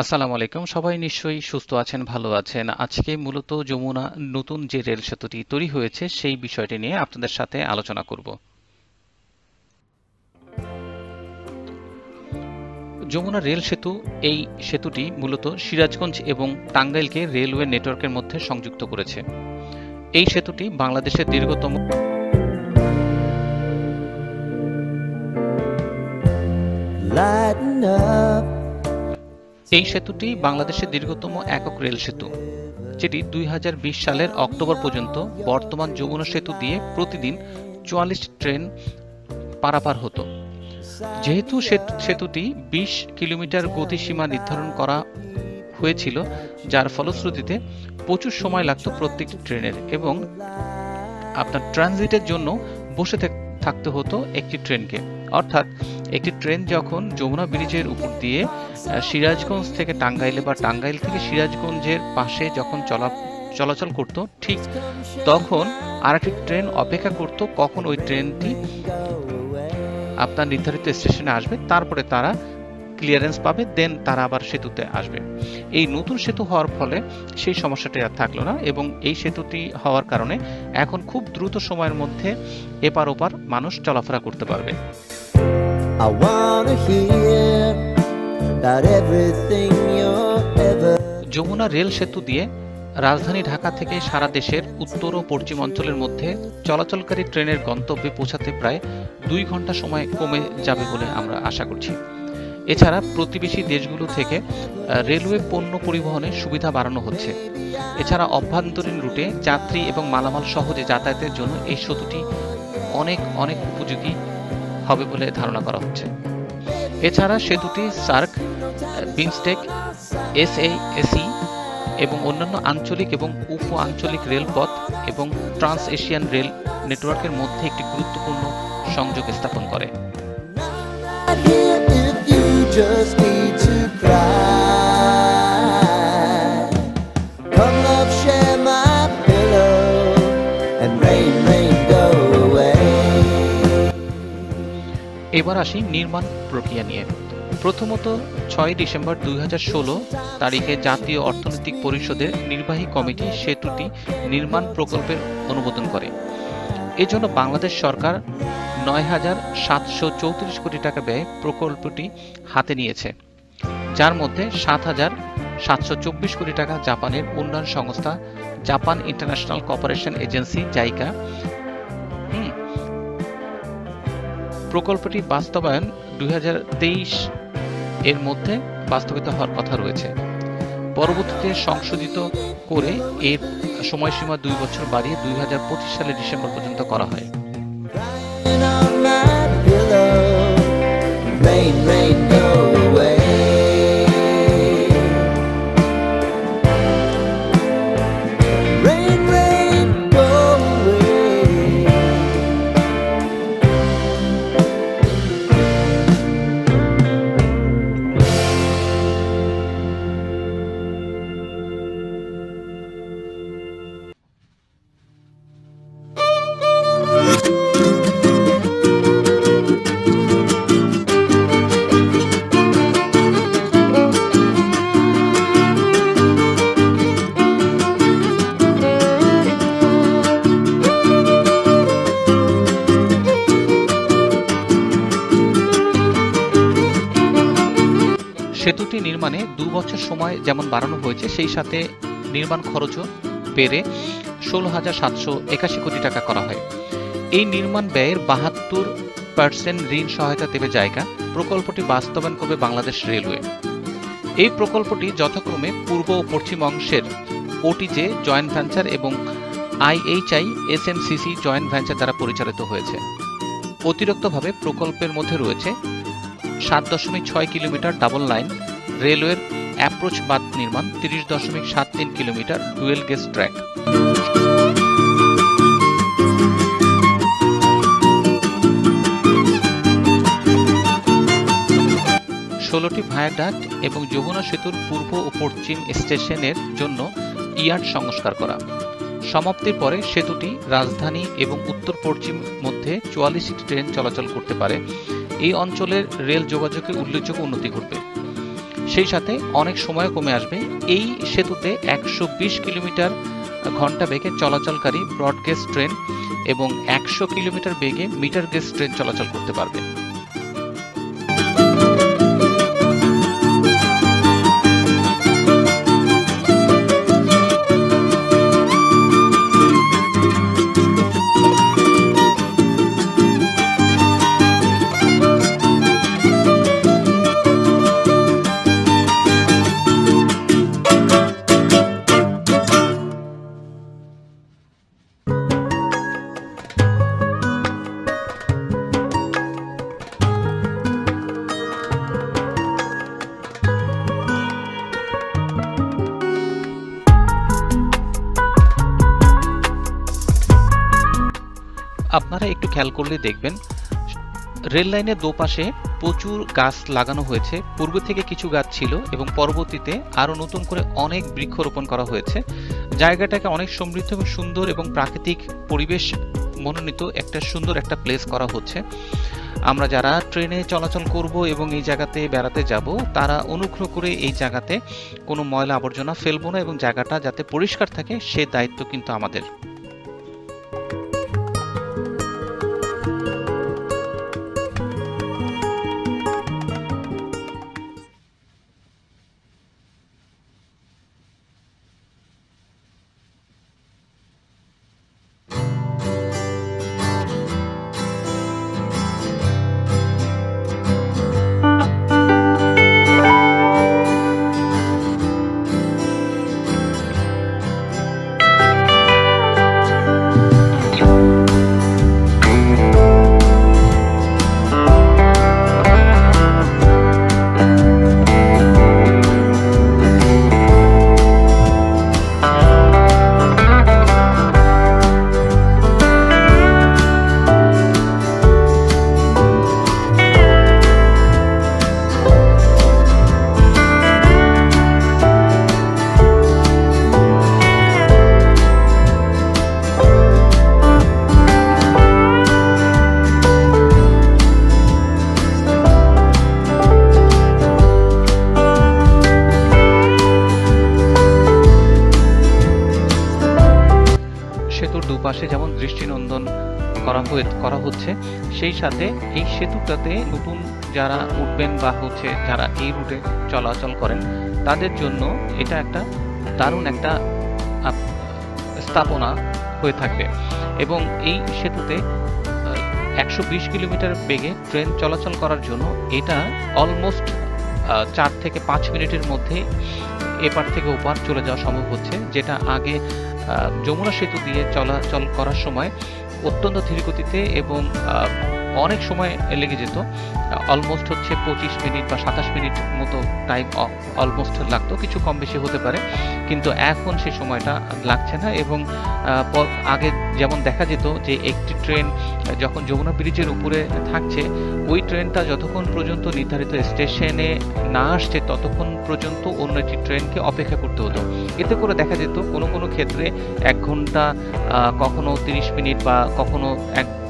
আসসালামু আলাইকুম। সবাই নিশ্চয়ই সুস্থ আছেন, ভালো আছেন। আজকে মূলত যমুনা নতুন যে রেল সেতুটি তৈরি হয়েছে সেই বিষয়টি নিয়ে আপনাদের সাথে আলোচনা করব। যমুনা রেল সেতু, এই সেতুটি মূলত সিরাজগঞ্জ এবং টাঙ্গাইলকে রেলওয়ে নেটওয়ার্কের মধ্যে সংযুক্ত করেছে। এই সেতুটি বাংলাদেশের দীর্ঘতম Lighten up. এই সেতুটি বাংলাদেশের দীর্ঘতম একক রেল সেতু, যেটি 2020 সালের অক্টোবর পর্যন্ত বর্তমান যমুনা সেতু দিয়ে প্রতিদিন 44 ট্রেন পারাপার হতো। যেহেতু সেতুটি 20 কিলোমিটার গতিসীমা নির্ধারণ করা হয়েছিল, যার ফলশ্রুতিতে প্রচুর সময় লাগতো প্রত্যেকটি ট্রেনের, এবং আপনার ট্রানজিটের জন্য বসে থাকতে হতো একটি ট্রেনকে। অর্থাৎ একটি ট্রেন যখন যমুনা ব্রিজের উপর দিয়ে সিরাজগঞ্জ থেকে টাঙ্গাইলে বা টাঙ্গাইল থেকে সিরাজগঞ্জের পাশে যখন চলাচল করত, ঠিক তখন আরেকটি ট্রেন অপেক্ষা করত কখন ওই ট্রেনটি আপনার নির্ধারিত স্টেশনে আসবে, তারপরে তারা ক্লিয়ারেন্স পাবে, দেন তারা আবার সেতুতে আসবে। এই নতুন সেতু হওয়ার ফলে সেই সমস্যাটি আর থাকলো না, এবং এই সেতুটি হওয়ার কারণে এখন খুব দ্রুত সময়ের মধ্যে এপার ওপার মানুষ চলাফেরা করতে পারবে। I wanna hear about everything you're ever. Jamuna rail সেতু দিয়ে রাজধানী ঢাকা থেকে সারা দেশের উত্তর ও পশ্চিম অঞ্চলের মধ্যে চলাচলকারী ট্রেনের গন্তব্যে পৌঁছাতে প্রায় 2 ঘন্টা সময় কমে যাবে বলে আমরা আশা করছি। এছাড়া প্রতিবেশী দেশগুলো থেকে রেলওয়ে পণ্য পরিবহনের সুবিধা বাড়ানো হচ্ছে। এছাড়া অভ্যন্তরীণ রুটে যাত্রী এবং মালামাল সহজে যাতায়াতের জন্য এই সেতুটি অনেক উপযোগী হবে বলে ধারণা করা হচ্ছে। এছাড়া সেতুটি সার্ক, বিমস্টেক, এসএসি এবং অন্যান্য আঞ্চলিক এবং উপ আঞ্চলিক রেলপথ এবং ট্রান্স এশিয়ান রেল নেটওয়ার্কের মধ্যে একটি গুরুত্বপূর্ণ সংযোগ স্থাপন করে। Not here if you just need to cry. Come love, share my pillow and rain, rain, go away. এবার আসি নির্মাণ প্রক্রিয়া নিয়ে। প্রথমত 6 ডিসেম্বর 2016 তারিখে জাতীয় অর্থনৈতিক পরিষদের নির্বাহী কমিটি সেতুটি নির্মাণ প্রকল্পের অনুমোদন করে। এজন্য বাংলাদেশ সরকার 9,734 কোটি টাকা ব্যয়ে প্রকল্পটি হাতে নিয়েছে, যার মধ্যে 7,724 কোটি টাকা জাপানের উন্নয়ন সংস্থা Japan international cooperation agency JICA. প্রকল্পটি বাস্তবায়ন 2023 এর মধ্যে বাস্তবিত হওয়ার কথা রয়েছে। পরবর্তীতে সংশোধিত করে এর সময়সীমা 2 বছর বাড়িয়ে 2025 সালের ডিসেম্বর পর্যন্ত করা হয়। Rain on my pillow, rain, rain, go away. Rain, rain, go away. সেতুটি নির্মাণে 2 বছর সময় যেমন বাড়ানো হয়েছে, সেই সাথে নির্মাণ খরচও বেড়ে 16,781 কোটি টাকা করা হয়। এই নির্মাণ ব্যয়ের 72% ঋণ সহায়তা দেবে জায়গা। প্রকল্পটি বাস্তবায়ন করবে বাংলাদেশ রেলওয়ে। এই প্রকল্পটি যথাক্রমে পূর্ব ও পশ্চিম অংশের ওটিজে জয়েন্ট ভেঞ্চার এবং আইএইচআই এসএমসিসি জয়েন্ট ভেঞ্চার দ্বারা পরিচালিত হয়েছে। অতিরিক্তভাবে প্রকল্পের মধ্যে রয়েছে 7.6 কিলোমিটার ডাবল লাইন রেলওয়ের অ্যাপ্রোচ বাঁধ নির্মাণ, 30.73 কিলোমিটার ডুয়েল গেজ ট্র্যাক। 16টি ভায়াডাক্ট এবং যমুনা সেতুর পূর্ব ও পশ্চিম স্টেশনের জন্য ইয়ার্ড সংস্কার করা। সমাপ্তির পরে সেতুটি রাজধানী এবং উত্তর পশ্চিম মধ্যে 44টি ট্রেন চলাচল করতে পারে। এই অঞ্চলের রেল যোগাযোগে উল্লেখযোগ্য উন্নতি ঘটবে। সেই সাথে অনেক সময় কমে আসবে। এই সেতুতে 120 কিলোমিটার ঘন্টা বেগে চলাচলকারী ব্রডগেজ ট্রেন এবং 100 কিলোমিটার বেগে মিটার গেজ ট্রেন চলাচল করতে পারবে। আপনারা একটু খেয়াল করলে দেখবেন রেল লাইনের দুপাশে প্রচুর গাছ লাগানো হয়েছে। পূর্বে থেকে কিছু গাছ ছিল এবং পরবর্তীতে আরো নতুন করে অনেক বৃক্ষরোপণ করা হয়েছে। জায়গাটাকে অনেক সমৃদ্ধ এবং সুন্দর এবং প্রাকৃতিক পরিবেশ মনোনীত একটা সুন্দর একটা প্লেস করা হচ্ছে। আমরা যারা ট্রেনে চলাচল করব এবং এই জায়গাতে বেড়াতে যাব, তারা অনুগ্রহ করে এই জায়গাতে কোনো ময়লা আবর্জনা ফেলবো না এবং জায়গাটা যাতে পরিষ্কার থাকে সে দায়িত্ব কিন্তু আমাদের। সেতুর দুপাশে যেমন দৃষ্টিনন্দন করা হচ্ছে, সেই সাথে এই সেতুটাতে নতুন যারা উঠবেন বা যারা এই রুটে চলাচল করেন তাদের জন্য এটা একটা দারুণ একটা স্থাপনা হয়ে থাকবে। এবং এই সেতুতে 120 কিলোমিটার বেগে ট্রেন চলাচল করার জন্য এটা অলমোস্ট 4 থেকে 5 মিনিটের মধ্যে এপার থেকে ওপার চলে যাওয়া সম্ভব হচ্ছে, যেটা আগে যমুনা সেতু দিয়ে চলাচল করার সময় অত্যন্ত ধীরগতিতে এবং অনেক সময় লেগে যেত। অলমোস্ট 25 মিনিট বা 27 মিনিট মতো টাইম অলমোস্ট লাগতো, কিছু কম বেশি হতে পারে, কিন্তু এখন সেই সময়টা লাগছে না। এবং আগে যেমন দেখা যেত যে একটি ট্রেন যখন যমুনা ব্রিজের উপরে থাকছে, ওই ট্রেনটা যতক্ষণ পর্যন্ত নির্ধারিত স্টেশনে না আসছে ততক্ষণ পর্যন্ত অন্য একটি ট্রেনকে অপেক্ষা করতে হতো। এতে করে দেখা যেত কোনো কোনো ক্ষেত্রে 1 ঘন্টা, কখনো 30 মিনিট বা কখনো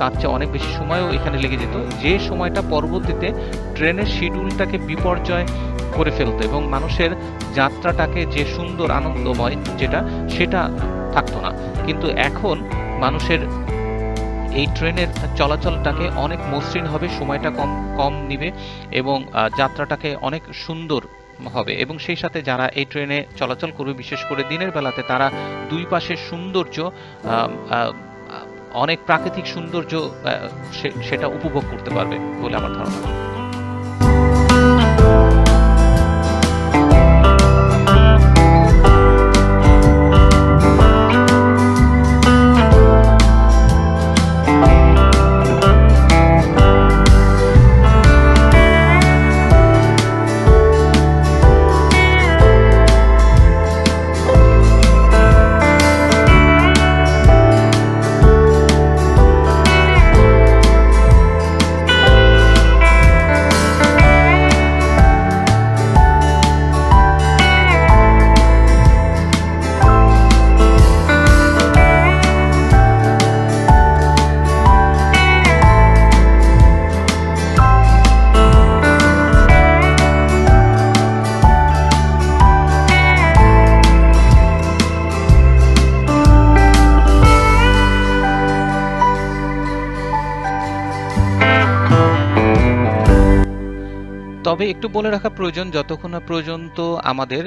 তার চেয়ে অনেক বেশি সময়ও এখানে লেগে যেত, যে সময়টা পরবর্তীতে ট্রেনের শিডিউলটাকে বিপর্যয় করে ফেলতো এবং মানুষের যাত্রাটাকে যে সুন্দর আনন্দময় সেটা থাকতো না। কিন্তু এখন মানুষের এই ট্রেনের চলাচলটাকে অনেক মসৃণ হবে, সময়টা কম নিবে এবং যাত্রাটাকে অনেক সুন্দর হবে। এবং সেই সাথে যারা এই ট্রেনে চলাচল করবে, বিশেষ করে দিনের বেলাতে, তারা দুই পাশের সৌন্দর্য, অনেক প্রাকৃতিক সৌন্দর্য সেটা উপভোগ করতে পারবে বলে আমার ধারণা। তবে একটু বলে রাখা প্রয়োজন, যতক্ষণ না পর্যন্ত আমাদের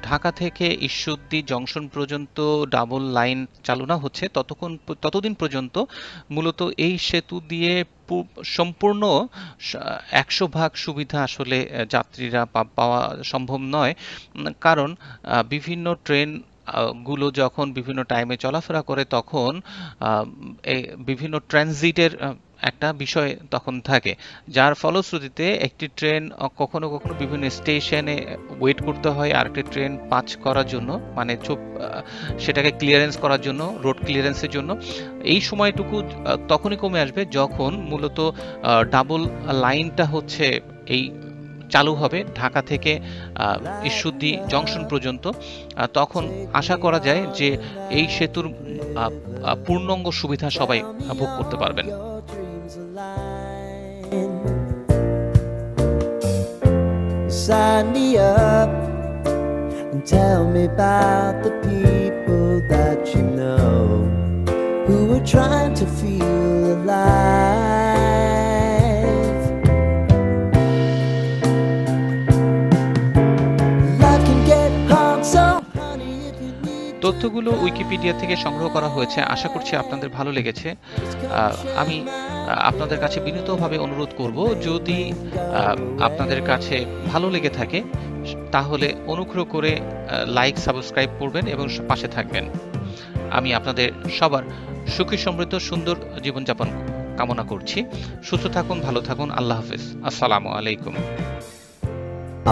ঢাকা থেকে ঈশ্বরদী জংশন পর্যন্ত ডাবল লাইন চালু না হচ্ছে ততদিন পর্যন্ত মূলত এই সেতু দিয়ে সম্পূর্ণ 100% সুবিধা আসলে যাত্রীরা পাওয়া সম্ভব নয়। কারণ বিভিন্ন ট্রেন গুলো যখন বিভিন্ন টাইমে চলাফেরা করে তখন বিভিন্ন ট্রানজিটের একটা বিষয় তখন থাকে, যার ফলশ্রুতিতে একটি ট্রেন কখনো কখনো বিভিন্ন স্টেশনে ওয়েট করতে হয় আরেকটি ট্রেন পাঁচ করার জন্য, মানে সেটাকে ক্লিয়ারেন্স করার জন্য, রোড ক্লিয়ারেন্সের জন্য। এই সময়টুকু তখনই কমে আসবে যখন মূলত ডাবল লাইনটা হচ্ছে এই চালু হবে ঢাকা থেকে ঈশ্বরদী জংশন পর্যন্ত। তখন আশা করা যায় যে এই সেতুর পূর্ণাঙ্গ সুবিধা সবাই ভোগ করতে পারবেন। Sign me up and tell me about the people that you know who are trying to feel alive. Life can get hard, so honey, if you need তথ্যগুলো উইকিপিডিয়া থেকে সংগ্রহ করা হয়েছে। আশা করছি আপনাদের ভালো লেগেছে। আমি আপনাদের কাছে বিনীতভাবে অনুরোধ করব, যদি আপনাদের কাছে ভালো লেগে থাকে তাহলে অনুগ্রহ করে লাইক, সাবস্ক্রাইব করবেন এবং পাশে থাকবেন। আমি আপনাদের সবার সুখী সমৃদ্ধ সুন্দর জীবনযাপন কামনা করছি। সুস্থ থাকুন, ভালো থাকুন। আল্লাহ হাফেজ। আসসালামু আলাইকুম।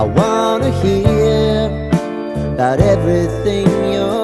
I wanna hear about everything you're